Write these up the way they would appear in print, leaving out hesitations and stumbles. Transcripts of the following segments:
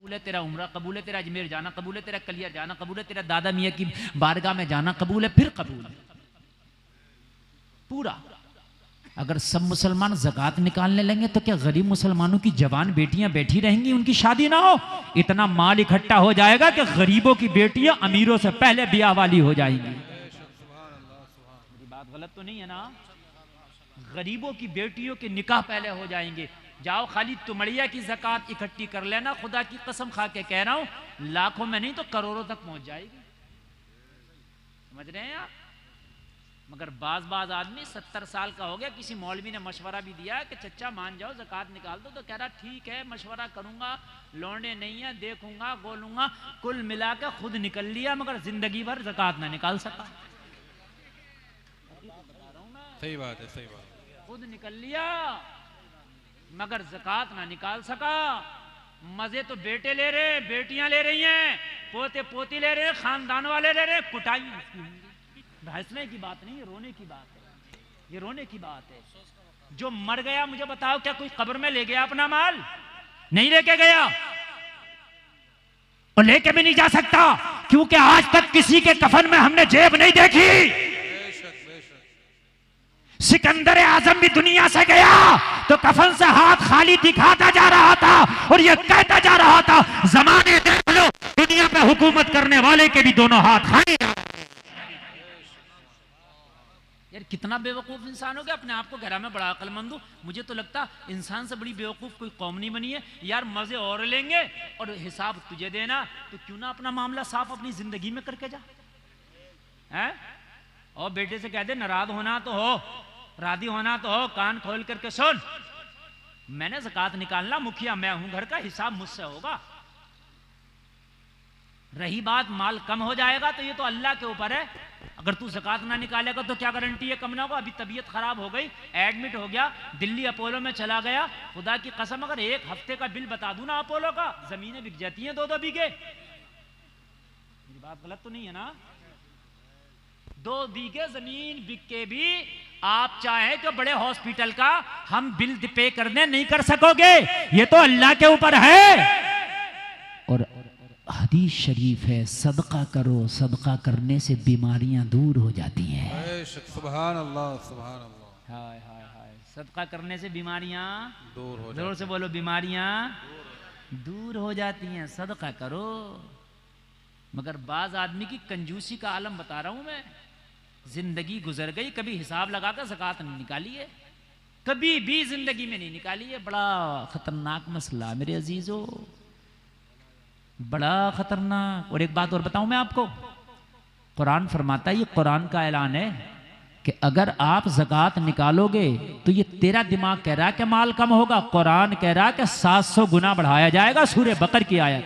कबूल है, तेरा उम्रा कबूल है, तेरा अजमेर जाना कबूल है, तेरा कलिया जाना कबूल है, तेरा दादा मियाँ की बारगाह में जाना कबूल है, फिर कबूल है पूरा। अगर सब मुसलमान ज़कात निकालने लेंगे तो क्या गरीब मुसलमानों की जवान बेटियां बैठी रहेंगी, उनकी शादी ना हो? इतना माल इकट्ठा हो जाएगा कि गरीबों की बेटियां अमीरों से पहले ब्याह वाली हो जाएंगी। मेरी बात गलत तो नहीं है ना? गरीबों की बेटियों के निकाह पहले हो जाएंगे। जाओ खाली तुमड़िया की ज़कात इकट्ठी कर लेना, खुदा की कसम खा के कह रहा हूं, लाखों में नहीं तो करोड़ों तक पहुंच जाएगी। समझ रहे हैं आप? मगर बाज आदमी 70 साल का हो गया, किसी मौलवी ने मशवरा भी दिया कि चच्चा मान जाओ ज़कात निकाल दो, तो कह रहा ठीक है मशवरा करूंगा, लौंडे नहीं है, देखूंगा बोलूंगा, कुल मिला के खुद निकल लिया मगर जिंदगी भर ज़कात ना निकाल सका। सही बात है, सही बात। खुद निकल लिया मगर ज़कात ना निकाल सका। मजे तो बेटे ले रहे, बेटियां ले रही हैं, पोते पोती ले रहे, खानदान वाले ले रहे, कुटाई उसकी होंगी। हंसने की बात नहीं, ये रोने की बात है, ये रोने की बात है। जो मर गया मुझे बताओ, क्या कोई कब्र में ले गया अपना माल? नहीं लेके गया और लेके भी नहीं जा सकता, क्योंकि आज तक किसी के कफन में हमने जेब नहीं देखी। सिकंदर आजम भी दुनिया से गया तो कफन से हाथ खाली दिखाता जा रहा था और यह कहता जा रहा था, जमाने देख लो, दुनिया पे हुकूमत करने वाले के भी दोनों हाथ खाली। यार कितना बेवकूफ इंसान हो गया, अपने आप को कह रहा मैं बड़ा अक्लमंद हूं। मुझे तो लगता इंसान से बड़ी बेवकूफ कोई कौम नहीं बनी है। यार मजे और लेंगे और हिसाब तुझे देना, तो क्यों ना अपना मामला साफ अपनी जिंदगी में करके जा है? और बेटे से कह दे नाराज होना तो हो, राजी होना तो हो, कान खोल करके सुन, मैंने ज़कात निकालना, मुखिया मैं हूं घर का, हिसाब मुझसे होगा। रही बात माल कम हो जाएगा तो ये तो अल्लाह के ऊपर है। अगर तू ज़कात ना निकालेगा तो क्या गारंटी है कम ना होगा? अभी तबीयत खराब हो गई, एडमिट हो गया, दिल्ली अपोलो में चला गया, खुदा की कसम अगर एक हफ्ते का बिल बता दूं ना अपोलो का, जमीनें बिक जाती हैं 2-2 बीघे। मेरी बात गलत तो नहीं है ना? 2 बीघे जमीन बिक के भी आप चाहे तो बड़े हॉस्पिटल का हम बिल पे कर दें, नहीं कर सकोगे, ये तो अल्लाह के ऊपर है। और हदीस शरीफ है, सदका करो, सदका करने से बीमारियां दूर हो जाती हैं। सुभान अल्लाह, सुभान अल्लाह। हाय हाय हाय, सदका करने से बीमारियां दूर हो, जोर से बोलो, बीमारियां दूर हो जाती हैं, सदका करो। मगर बाज आदमी की कंजूसी का आलम बता रहा हूं मैं। जिंदगी गुजर गई, कभी हिसाब लगाकर ज़कात नहीं निकाली है, कभी भी जिंदगी में नहीं निकाली है। बड़ा खतरनाक मसला मेरे अजीजों, बड़ा खतरनाक। और एक बात और बताऊं मैं आपको, कुरान फरमाता है, ये कुरान का ऐलान है कि अगर आप ज़कात निकालोगे तो ये तेरा दिमाग कह रहा है कि माल कम होगा, कुरान कह रहा है कि 700 गुना बढ़ाया जाएगा। सूरह बकर की आयत,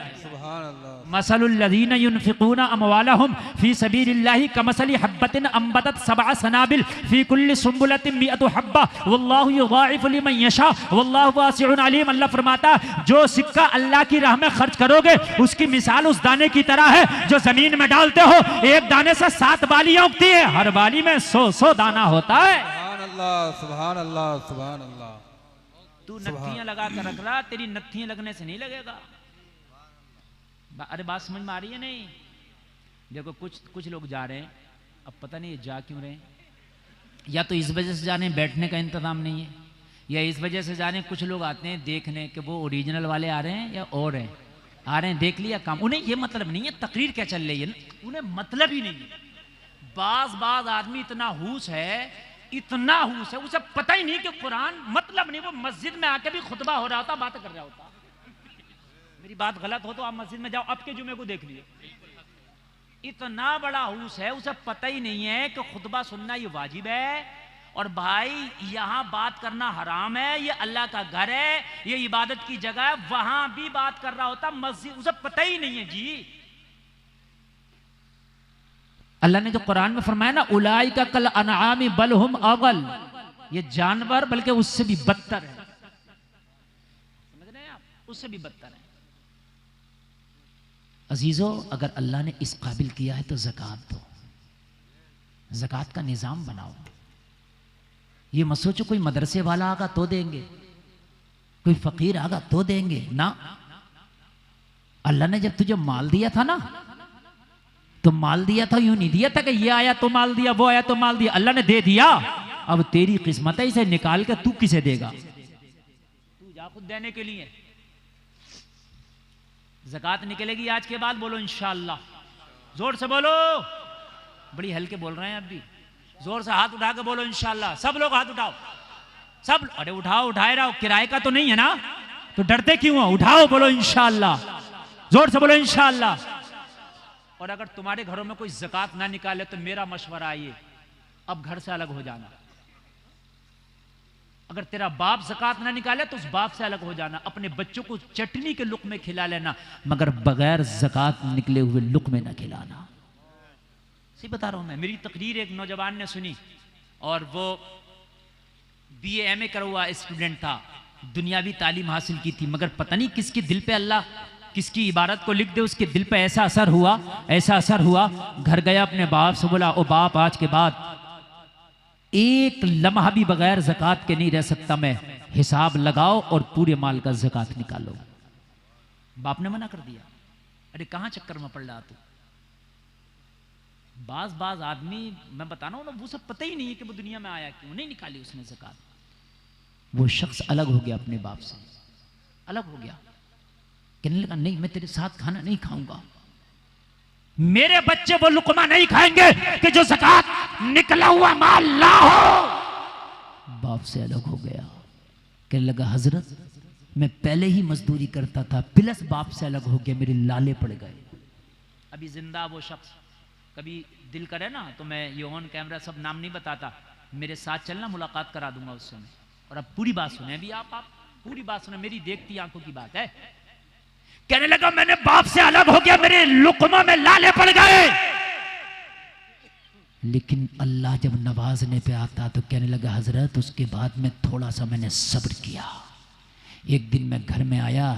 मसलुल्लज़ीना युनफ़िक़ूना अमवालहुम फ़ी सबीलिल्लाहि कमसली हब्बतिन अंबतत सबअ सनाबिल फ़ी कुल्लि सुंबुलतिन मिअतु हब्बा वल्लाहु युज़ाइफ़ु लिमन यशा वल्लाहु वासिउन अलीम। अल्लाह फरमाता, जो सिक्का अल्लाह की राह में खर्च करोगे उसकी मिसाल उस दाने की तरह है जो जमीन में डालते हो। एक दाने से 7 बालियां उगती है, हर बाली में 100 दाना होता है। सुभान अल्लाह, सुभान अल्लाह, सुभान अल्लाह। तू नत्थियां लगा कर रख रहा, तेरी नत्थियां लगने से नहीं लगेगा। अरे बात समझ में आ रही है नहीं? देखो कुछ लोग जा रहे हैं, अब पता नहीं जा क्यों रहे हैं, या तो इस वजह से जा रहे हैं बैठने का इंतजाम नहीं है, या इस वजह से जा रहे हैं, कुछ लोग आते हैं देखने कि वो ओरिजिनल वाले आ रहे हैं या और हैं, आ रहे हैं देख लिया काम। उन्हें ये मतलब नहीं है तकरीर क्या चल रही है, उन्हें मतलब ही नहीं है। बाज आदमी इतना हूस है, इतना हूस है, उसे पता ही नहीं कि कुरान मतलब नहीं। वो मस्जिद में आके भी खुतबा हो रहा होता, बात कर रहा होता। मेरी बात गलत हो तो आप मस्जिद में जाओ, अब के जुमे को देख लिए, इतना बड़ा हूस है, उसे पता ही नहीं है कि खुतबा सुनना ये वाजिब है, और भाई यहां बात करना हराम है, ये अल्लाह का घर है, ये इबादत की जगह है, वहां भी बात कर रहा होता मस्जिद, उसे पता ही नहीं है जी। अल्लाह ने जो कुरान में फरमाया ना, उलाइका कल अनआमी बल हुम अगल, ये जानवर बल्कि उससे भी बदतर है। समझ रहे हैं आप? उससे भी बदतर है। अजीजों, अगर अल्लाह ने इस काबिल किया है तो ज़कात दो, ज़कात का निज़ाम बनाओ। ये मत सोचो कोई मदरसे वाला आगा तो देंगे, कोई फ़कीर आगा तो देंगे ना। अल्लाह ने जब तुझे माल दिया था ना, तो माल दिया था यूं नहीं दिया था कि ये आया तो माल दिया, वो आया तो माल दिया। अल्लाह ने दे दिया, अब तेरी किस्मत है, इसे निकाल के तू किसे देगा? तू जा खुद देने के लिए। ज़कात निकलेगी आज के बाद, बोलो इंशाअल्लाह, जोर से बोलो। बड़ी हल्के बोल रहे हैं आप भी, जोर से हाथ उठा के बोलो इंशाअल्लाह। सब लोग हाथ उठाओ, सब। अरे उठाओ, उठाए रहो, किराए का तो नहीं है ना, तो डरते क्यों हो? उठाओ, बोलो इंशाअल्लाह, जोर से बोलो इंशाअल्लाह। और अगर तुम्हारे घरों में कोई ज़कात ना निकाले तो मेरा मशवरा है, अब घर से अलग हो जाना। अगर तेरा बाप ज़कात ना निकाले तो उस बाप से अलग हो जाना। अपने बच्चों को चटनी के लुक़मे खिला लेना, मगर बगैर ज़कात निकले हुए लुक़मे ना खिलाना। सही बता रहा हूं मैं। मेरी तकरीर एक नौजवान ने सुनी, और वो BA MA करा हुआ स्टूडेंट था, दुनियावी तालीम हासिल की थी, मगर पता नहीं किसके दिल पे अल्लाह किसकी इबारत को लिख दे, उसके दिल पे ऐसा असर हुआ, ऐसा असर हुआ। घर गया, अपने बाप से बोला, ओ बाप, आज के बाद एक लम्हा भी बगैर ज़कात के नहीं रह सकता मैं, हिसाब लगाओ और पूरे माल का ज़कात निकालो। बाप ने मना कर दिया। अरे कहां चक्कर में पड़ रहा तू? बाज आदमी, मैं बता रहा हूं ना, वो सब पता ही नहीं है कि वो दुनिया में आया क्यों, नहीं निकाली उसने ज़कात। वो शख्स अलग हो गया, अपने बाप से अलग हो गया। कहने लगा, नहीं मैं तेरे साथ खाना नहीं खाऊंगा, मेरे बच्चे वो लुकमा नहीं खाएंगे कि जो ज़कात निकला हुआ माल ना हो। बाप से अलग हो गया। कहने लगा, हजरत मैं पहले ही मजदूरी करता था, प्लस बाप से अलग हो गया, मेरे लाले पड़ गए। अभी जिंदा वो शख्स, कभी दिल करे ना तो मैं ये ऑन कैमरा सब नाम नहीं बताता, मेरे साथ चलना, मुलाकात करा दूंगा उससे मैं। और अब पूरी बात सुने, अभी आप पूरी बात सुने, मेरी देखती आंखों की बात है। कहने लगा, मैंने बाप से अलग हो गया, मेरे लुकमा में लाले पड़ गए। लेकिन अल्लाह जब नवाजने पे आता तो कहने लगा, हजरत उसके बाद में थोड़ा सा मैंने सब्र किया। एक दिन मैं घर में आया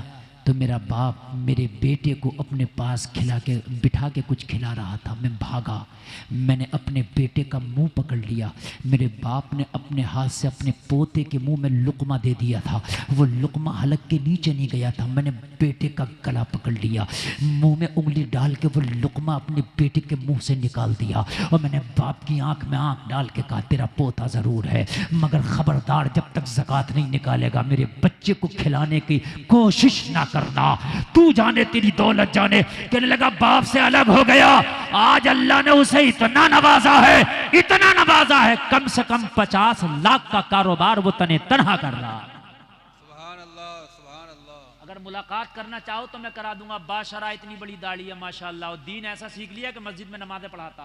तो मेरा बाप मेरे बेटे को अपने पास बिठा के कुछ खिला रहा था। मैं भागा, मैंने अपने बेटे का मुंह पकड़ लिया। मेरे बाप ने अपने हाथ से अपने पोते के मुंह में लुकमा दे दिया था, वो लुकमा हलक के नीचे नहीं गया था। मैंने बेटे का गला पकड़ लिया, मुंह में उंगली डाल के वो लुकमा अपने बेटे के मुंह से निकाल दिया। और मैंने बाप की आंख में आंख डाल के कहा, तेरा पोता ज़रूर है, मगर खबरदार जब तक ज़कात नहीं निकालेगा मेरे बच्चे को खिलाने की कोशिश ना करना, तू जाने तेरी दौलत जाने। कहने लगा, बाप से अलग हो गया, आज अल्लाह ने उसे इतना नवाजा है, इतना नवाजा है, कम से कम 50 लाख का कारोबार वो तने तनहा कर रहा। सुभान अल्लाह, सुभान अल्लाह। अगर मुलाकात करना चाहो तो मैं करा दूंगा। बाशरा इतनी बड़ी दाढ़ी है माशाल्लाह, और दीन ऐसा सीख लिया कि मस्जिद में नमाज़ें पढ़ाता।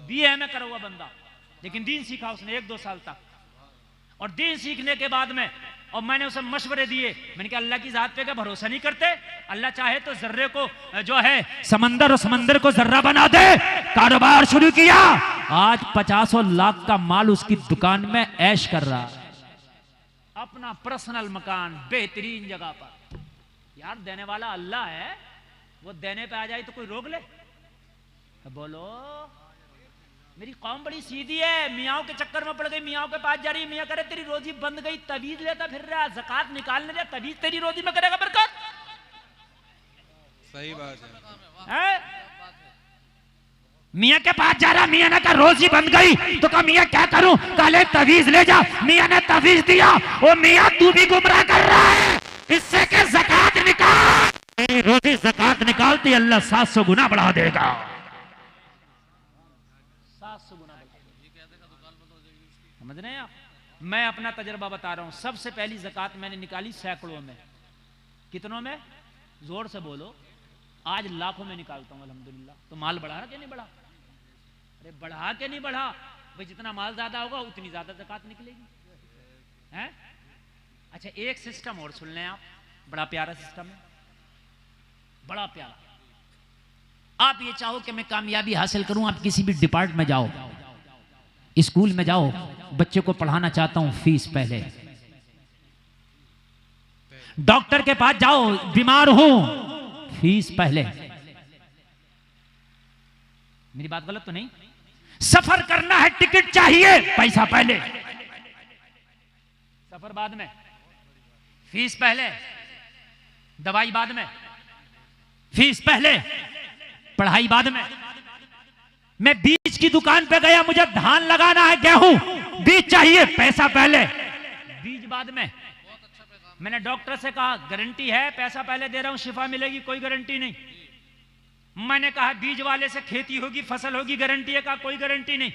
BA MA करा हुआ बंदा, लेकिन दीन सीखा उसने 1-2 साल तक। और दीन सीखने के बाद में, और मैंने उसे मशवरे दिए, मैंने कहा अल्लाह की जात पे क्या भरोसा नहीं करते? अल्लाह चाहे तो जर्रे को जो है समंदर, और समंदर को जर्रा बना दे। कारोबार शुरू किया, आज 50 लाख का माल उसकी दुकान में ऐश कर रहा, अपना पर्सनल मकान बेहतरीन जगह पर। यार देने वाला अल्लाह है, वो देने पे आ जाए तो कोई रोक ले? बोलो, मेरी कौम बड़ी सीधी है, मियाँ के चक्कर में पड़ गई, मियाँ के पास जा रही, मियाँ करे तेरी रोजी बंद गई, तवीज लेता फिर रहा, ज़कात निकालने दे, तवीज तेरी रोजी में करेगा बरकत। सही बात है। मियाँ के पास जा रहा, मियाँ ने कहा रोजी बंद गई, तो कहा मियाँ क्या करूं? काले तवीज ले जा। मियाँ ने तवीज दिया, ओ मियाँ तू भी गुमराह कर रहा है, इससे के ज़कात निकाल, तेरी रोजी ज़कात निकालती अल्लाह 700 गुना बढ़ा देगा। 700 गुना। समझ रहे हैं आप? मैं अपना तजर्बा बता रहा हूं। सबसे पहली ज़कात मैंने निकाली सैकड़ों में। कितनों में? जोर से बोलो। आज लाखों में निकालता हूं अल्हम्दुलिल्लाह। तो माल बढ़ा कि नहीं बढ़ा? अरे बढ़ा के नहीं बढ़ा भाई, जितना माल ज्यादा होगा उतनी ज्यादा ज़कात निकलेगी, हैं? अच्छा, एक सिस्टम और सुन लें आप, बड़ा प्यारा सिस्टम है, बड़ा प्यारा। आप ये चाहो कि मैं कामयाबी हासिल करूं, आप किसी भी डिपार्टमेंट में जाओ, स्कूल में जाओ, बच्चे को पढ़ाना चाहता हूं, फीस पहले। डॉक्टर के पास जाओ, बीमार हूं, फीस पहले। मेरी बात गलत तो नहीं? सफर करना है, टिकट चाहिए, पैसा पहले, सफर बाद में, फीस पहले, दवाई बाद में, फीस पहले, पढ़ाई बाद में। मैं बीज की दुकान पे गया, मुझे धान लगाना है, गेहूं, बीज चाहिए, पैसा पहले, बीज बाद में। मैंने डॉक्टर से कहा गारंटी है, पैसा पहले दे रहा हूं, शिफा मिलेगी, कोई गारंटी नहीं। मैंने कहा बीज वाले से खेती होगी, फसल होगी, गारंटी है? कहा कोई गारंटी नहीं।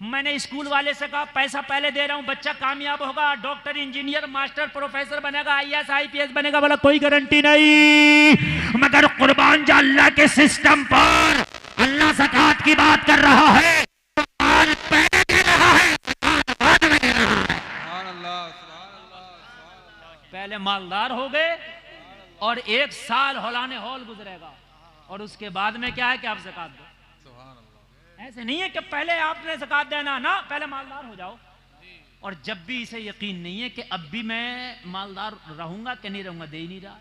मैंने स्कूल वाले से कहा पैसा पहले दे रहा हूं, बच्चा कामयाब होगा, डॉक्टर, इंजीनियर, मास्टर, प्रोफेसर बनेगा, आईएएस, आईपीएस बनेगा। बोला कोई गारंटी नहीं, मगर कुर्बान जा अल्लाह के सिस्टम पर। अल्लाह ज़कात की बात कर रहा है, माल पहले दे रहा है, ज़कात बाद में दे रहा है। पहले मालदार हो गए और 1 साल हौलाने हौल गुजरेगा, और उसके बाद में क्या है कि आप ज़कात दो। ऐसे नहीं है कि पहले आपने ज़कात देना ना, पहले मालदार हो जाओ। और जब भी इसे यकीन नहीं है कि अब भी मैं मालदार रहूंगा कि नहीं रहूंगा, दे ही नहीं रहा।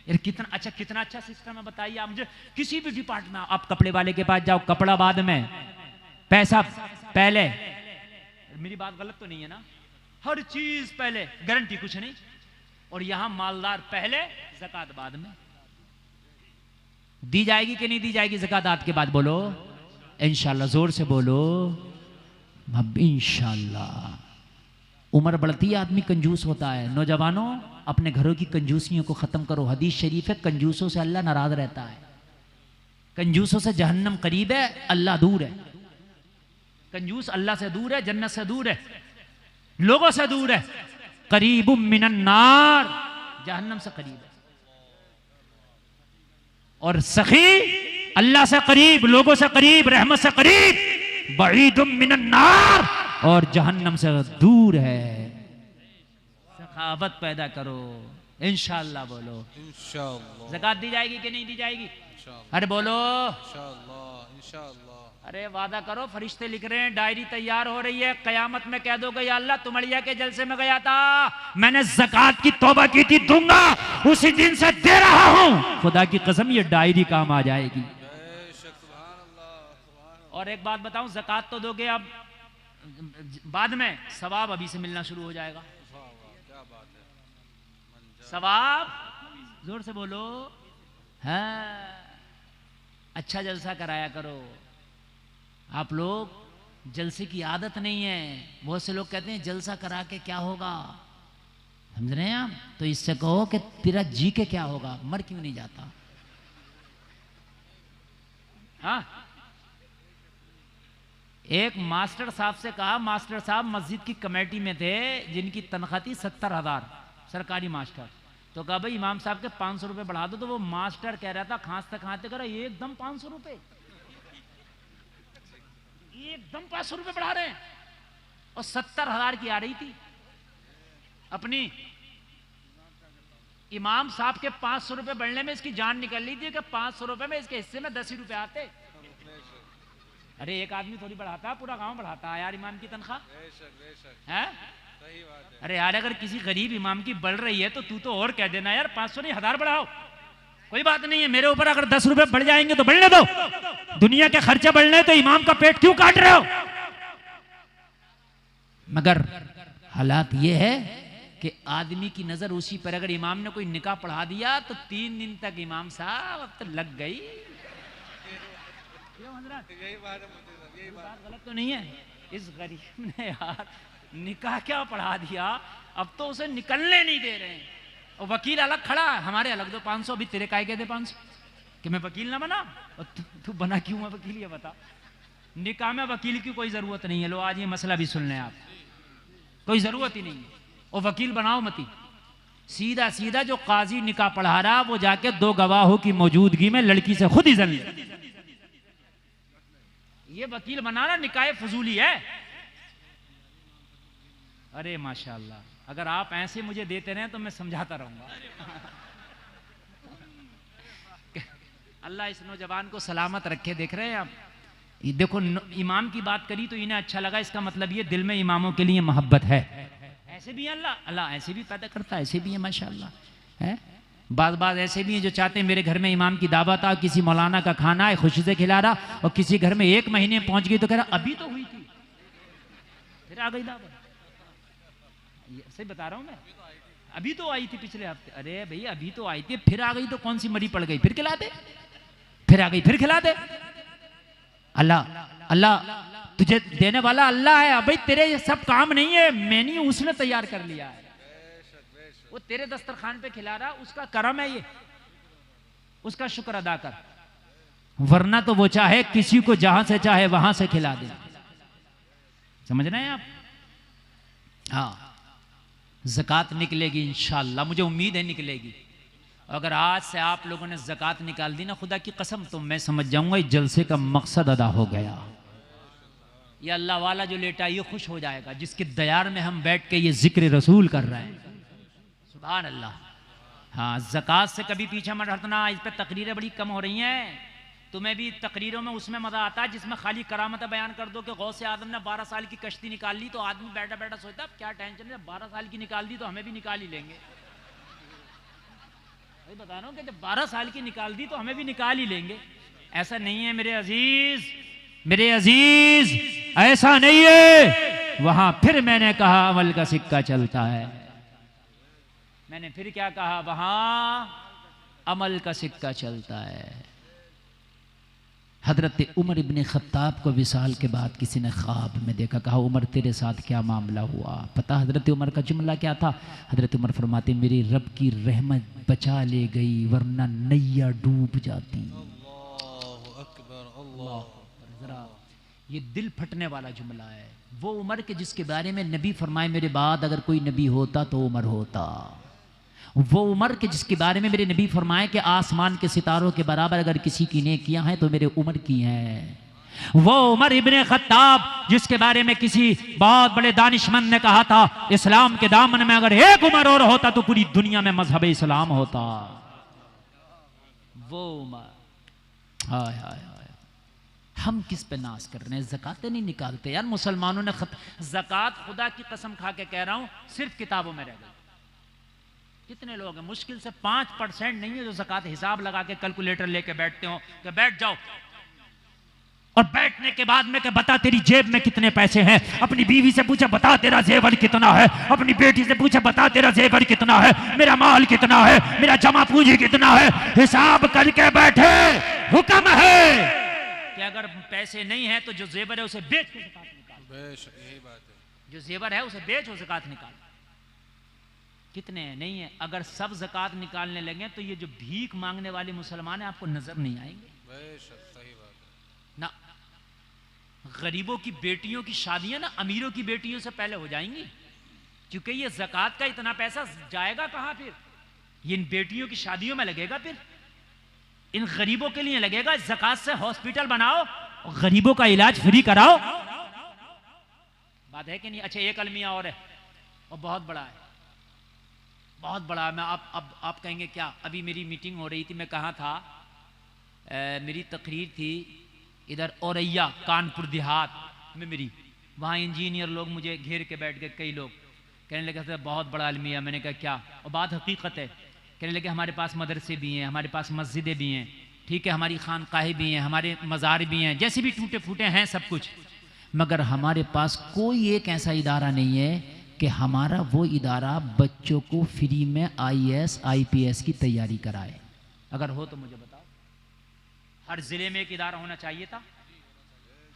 यार कितना अच्छा सिस्टम है, बताइए आप मुझे। किसी भी डिपार्टमेंट में, आप कपड़े वाले के पास जाओ, कपड़ा बाद में, पैसा पहले। मेरी बात गलत तो नहीं है ना? हर चीज पहले, गारंटी कुछ नहीं। और यहां मालदार पहले, ज़कात बाद में। दी जाएगी कि नहीं दी जाएगी ज़कात के बाद? बोलो इंशाल्लाह, जोर से बोलो अब इंशाल्लाह। उम्र बढ़ती है, आदमी कंजूस होता है। नौजवानों, अपने घरों की कंजूसियों को खत्म करो। हदीस शरीफ है, कंजूसों से अल्लाह नाराज रहता है। कंजूसों से जहन्नम करीब है, अल्लाह दूर है। कंजूस अल्लाह से दूर है, जन्नत से दूर है, लोगों से दूर है। करीबुम मिनन नार, जहन्नम से करीब है। और सखी अल्लाह से करीब, लोगों से करीब, रहमत से करीब, बईदुम मिनन नार, और जहन्नम से दूर है। सखावत पैदा करो, इंशाअल्लाह बोलो इंशाअल्लाह। ज़कात दी जाएगी कि नहीं दी जाएगी? अरे बोलो इंशाअल्लाह, इंशाअल्लाह। अरे वादा करो, फरिश्ते लिख रहे हैं, डायरी तैयार हो रही है। कयामत में कह दोगे या अल्लाह तुमड़िया के जलसे में गया था, मैंने ज़कात की तौबा की थी, दूंगा, उसी दिन से दे रहा हूं। खुदा की कसम ये डायरी काम आ जाएगी। और एक बात बताऊं, ज़कात तो दोगे, अब बाद में सवाब अभी से मिलना शुरू हो जाएगा। सवाब, जोर से बोलो। हाँ, अच्छा जलसा कराया करो। आप लोग जलसे की आदत नहीं है। बहुत से लोग कहते हैं जलसा करा के क्या होगा, समझ रहे हैं आप? तो इससे कहो कि तेरा जी के क्या होगा, मर क्यों नहीं जाता? हाँ, एक मास्टर साहब से कहा, मास्टर साहब मस्जिद की कमेटी में थे, जिनकी तनख्वाह थी 70,000, सरकारी मास्टर। तो कहा भाई इमाम साहब के 500 रुपए बढ़ा दो। तो वो मास्टर कह रहा था खांसते खांसते, कह रहा एकदम 500 रुपए, एकदम 500 रुपए बढ़ा रहे हैं। और 70,000 की आ रही थी अपनी। इमाम साहब के 500 रुपए बढ़ने में इसकी जान निकल रही थी कि 500 रुपए में इसके हिस्से में 10 ही रुपए आते। अरे एक आदमी थोड़ी बढ़ाता, पूरा गांव बढ़ाता है यार इमाम की तनख्वाह है। अरे यार अगर किसी गरीब इमाम की बढ़ रही है तो तू तो और कह देना यार 500 नहीं 1000 बढ़ाओ, कोई बात नहीं है। मेरे ऊपर अगर 10 रुपए बढ़ जाएंगे तो बढ़ने दो, दुनिया के खर्चे बढ़ने तो इमाम का पेट क्यों काट रहे हो? मगर हालात ये है कि आदमी की नजर उसी पर, अगर इमाम ने कोई निकाह पढ़ा दिया तो 3 दिन तक इमाम साहब अब तो लग गई। यही बात गलत तो नहीं है? इस गरीब ने यार निकाह क्या पढ़ा दिया, अब तो उसे निकलने नहीं दे रहे हैं। और वकील अलग खड़ा है, हमारे अलग दो 500, अभी तेरे काय के दे 500 कि मैं वकील ना बना। और तू बना क्यों मैं वकील, ये बता। निकाह में वकील की कोई जरूरत नहीं है। लो आज ये मसला भी सुन लें आप, कोई जरूरत ही नहीं है। और वकील बनाओ मती, सीधा सीधा जो काजी निकाह पढ़ा रहा वो जाके 2 गवाहों की मौजूदगी में लड़की से खुद इज़्ज़त ले। ये वकील बनाना निकाह फजूली है। अरे माशाअल्लाह, अगर आप ऐसे मुझे देते रहे तो मैं समझाता रहूंगा। अल्लाह इस नौजवान को सलामत रखे। देख रहे हैं आप, देखो इमाम की बात करी तो इन्हें अच्छा लगा, इसका मतलब ये दिल में इमामों के लिए मोहब्बत है। ऐसे भी अल्लाह ऐसे भी पैदा करता है, ऐसे भी है माशाअल्लाह है। बात ऐसे भी हैं जो चाहते हैं मेरे घर में इमाम की दावत आ, किसी मौलाना का खाना है, खुशी से खिला रहा, और किसी घर में 1 महीने पहुंच गई तो कह रहा अभी तो हुई थी फिर आ गई दावत। सही बता रहा हूं मैं। अभी तो आई थी पिछले हफ्ते। अरे भैया अभी तो आई थी, फिर आ गई तो कौन सी मरी पड़ गई, फिर खिला दे। फिर आ गई फिर खिला दे। अल्लाह अल्लाह तुझे देने वाला अल्लाह है। भाई तेरे ये सब काम नहीं है, मैंने उसने तैयार कर लिया है। वो तेरे दस्तरखान पे खिला रहा, उसका करम है ये, उसका शुक्र अदा कर। वरना तो वो चाहे किसी को जहां से चाहे वहां से खिला दे। समझ रहे हैं आप? हाँ, ज़कात निकलेगी इंशाअल्लाह, मुझे उम्मीद है निकलेगी। अगर आज से आप लोगों ने ज़कात निकाल दी ना, खुदा की कसम, तो मैं समझ जाऊंगा इस जलसे का मकसद अदा हो गया। ये अल्लाह वाला जो लेटा ये खुश हो जाएगा, जिसके दयार में हम बैठ के ये जिक्र रसूल कर रहे हैं। सुभान अल्लाह। हाँ, ज़कात से कभी पीछे मत हटना। इस पर तकरीरें बड़ी कम हो रही हैं। तुम्हें भी तकरीरों में उसमें मज़ा आता है जिसमें खाली करामत बयान कर दो कि गौसे आदम ने 12 साल की कश्ती निकाल ली, तो आदमी बैठा बैठा सोचता अब क्या टेंशन है, 12 साल की निकाल दी तो हमें भी निकाल ही लेंगे। भाई बता रहा हूँ कि जब 12 साल की निकाल दी तो हमें भी निकाल ही लेंगे। ऐसा नहीं है मेरे अजीज, मेरे अजीज, ऐसा नहीं है। वहां फिर मैंने कहा अमल का सिक्का चलता है। मैंने फिर क्या कहा? वहां अमल का सिक्का चलता है। हजरत उमर इब्ने खत्ताब को विसाल के बाद किसी ने ख्वाब में देखा, कहा उमर तेरे साथ क्या मामला हुआ? पता हजरत उमर का जुमला क्या था? हजरत उमर फरमाते मेरे रब की रहमत बचा ले गई, वरना नैया डूब जाती। अल्लाहु अकबर, अल्लाह। जरा ये दिल फटने वाला जुमला है। वो उमर के जिसके बारे में नबी फरमाए मेरे बाद अगर कोई नबी होता तो उमर होता। वो उमर के जिसके बारे में मेरे नबी फरमाए कि आसमान के सितारों के बराबर अगर किसी की नेकियां हैं तो मेरे उमर की हैं। वो उमर इब्ने खत्ताब जिसके बारे में किसी बहुत बड़े दानिशमंद ने कहा था इस्लाम के दामन में अगर एक उमर और होता तो पूरी दुनिया में मजहब इस्लाम होता। वो उमर। हाय हाय हाय, हम किस पे नाज कर रहे हैं? ज़कातें नहीं निकालते यार मुसलमानों ने। ज़कात खुदा की कसम खा के कह रहा हूं सिर्फ किताबों में रह गई। कितने लोग हैं, मुश्किल से 5% नहीं है जो ज़कात हिसाब लगा के कैलकुलेटर लेके बैठते हो कि बैठ जाओ, और बैठने के बाद में कि बता तेरी जेब में कितने पैसे हैं। अपनी बीवी से पूछे बता तेरा जेवर कितना है, अपनी बेटी से पूछे बता तेरा जेवर कितना है, मेरा माल कितना है, मेरा जमा पूंजी कितना है। हिसाब करके बैठे। हुक्म है कि अगर पैसे नहीं है तो जो जेवर है उसे बेच के ज़कात निकाल। बेशक यही बात है। जो जेवर है उसे बेच और ज़कात निकाल। कितने हैं? नहीं है। अगर सब ज़कात निकालने लगे तो ये जो भीख मांगने वाले मुसलमान हैं आपको नजर नहीं आएंगे। बेशक सही बात है ना। गरीबों की बेटियों की शादियां ना अमीरों की बेटियों से पहले हो जाएंगी, क्योंकि ये ज़कात का इतना पैसा जाएगा कहां? फिर ये इन बेटियों की शादियों में लगेगा, फिर इन गरीबों के लिए लगेगा। ज़कात से हॉस्पिटल बनाओ और गरीबों का इलाज फ्री कराओ। बात है कि नहीं? अच्छा, एक अलमिया और है और बहुत बड़ा है, बहुत बड़ा। मैं आप कहेंगे क्या? अभी मेरी मीटिंग हो रही थी, मैं कहाँ था, मेरी तकरीर थी इधर औरैया कानपुर देहात में मेरी। वहाँ इंजीनियर लोग मुझे घेर के बैठ गए, कई लोग कहने लगे सर बहुत बड़ा अलमिया। मैंने कहा क्या? और बात हकीकत है। कहने लगे हमारे पास मदरसे भी हैं, हमारे पास मस्जिदें भी हैं, ठीक है, हमारी खानकाहें भी हैं, हमारे मज़ार भी हैं, जैसे भी टूटे फूटे हैं सब कुछ, मगर हमारे पास कोई एक ऐसा इदारा नहीं है कि हमारा वो इदारा बच्चों को फ्री में IAS IPS की तैयारी कराए। अगर हो तो मुझे बताओ। हर जिले में एक इदारा होना चाहिए था।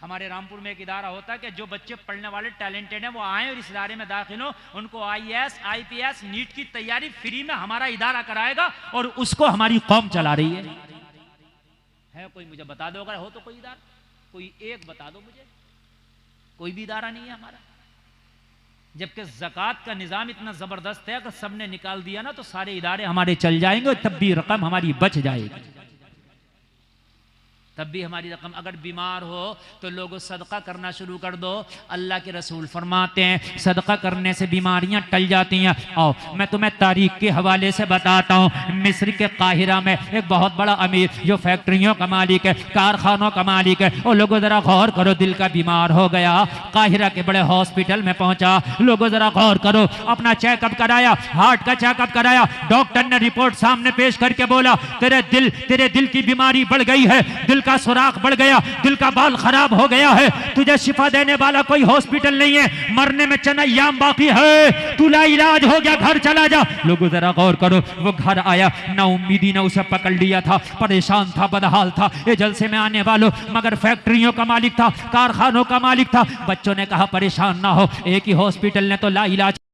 हमारे रामपुर में एक इदारा होता कि जो बच्चे पढ़ने वाले टैलेंटेड हैं वो आए और इस इदारे में दाखिल हो, उनको IAS IPS नीट की तैयारी फ्री में हमारा इदारा कराएगा और उसको हमारी कौम चला रही है कोई मुझे बता दो। अगर हो तो कोई इदारा, कोई एक बता दो मुझे। कोई भी इदारा नहीं है हमारा। जबकि ज़कात का निज़ाम इतना ज़बरदस्त है, अगर सबने निकाल दिया ना तो सारे इदारे हमारे चल जाएंगे, तब भी रकम हमारी बच जाएगी। तब भी हमारी रकम। अगर बीमार हो तो लोगों सदका करना शुरू कर दो। अल्लाह के रसूल फरमाते हैं सदका करने से बीमारियां टल जाती हैं। आओ मैं तुम्हें तारीख के हवाले से बताता हूँ। मिस्र के काहिरा में एक बहुत बड़ा अमीर जो फैक्ट्रियों का मालिक है, कारखानों का मालिक है, वो लोगों जरा गौर करो, दिल का बीमार हो गया, काहिरा के बड़े हॉस्पिटल में पहुंचा। लोगों जरा गौर करो, अपना चेकअप कराया, हार्ट का चेकअप कराया। डॉक्टर ने रिपोर्ट सामने पेश करके बोला तेरे दिल की बीमारी बढ़ गई है, दिल का सुराख बढ़ गया, दिल का बाल खराब हो गया है, तुझे शिफा देने वाला कोई हॉस्पिटल नहीं है, मरने में चंद अय्याम बाकी है, तू लाइलाज हो गया, घर चला जा। लोगों जरा गौर करो, वो घर आया, ना उम्मीदी ने उसे पकड़ लिया था, परेशान था, बदहाल था, ये जलसे में आने वालों, मगर फैक्ट्रियों का मालिक था, कारखानों का मालिक था। बच्चों ने कहा परेशान ना हो, एक ही हॉस्पिटल ने तो लाइलाज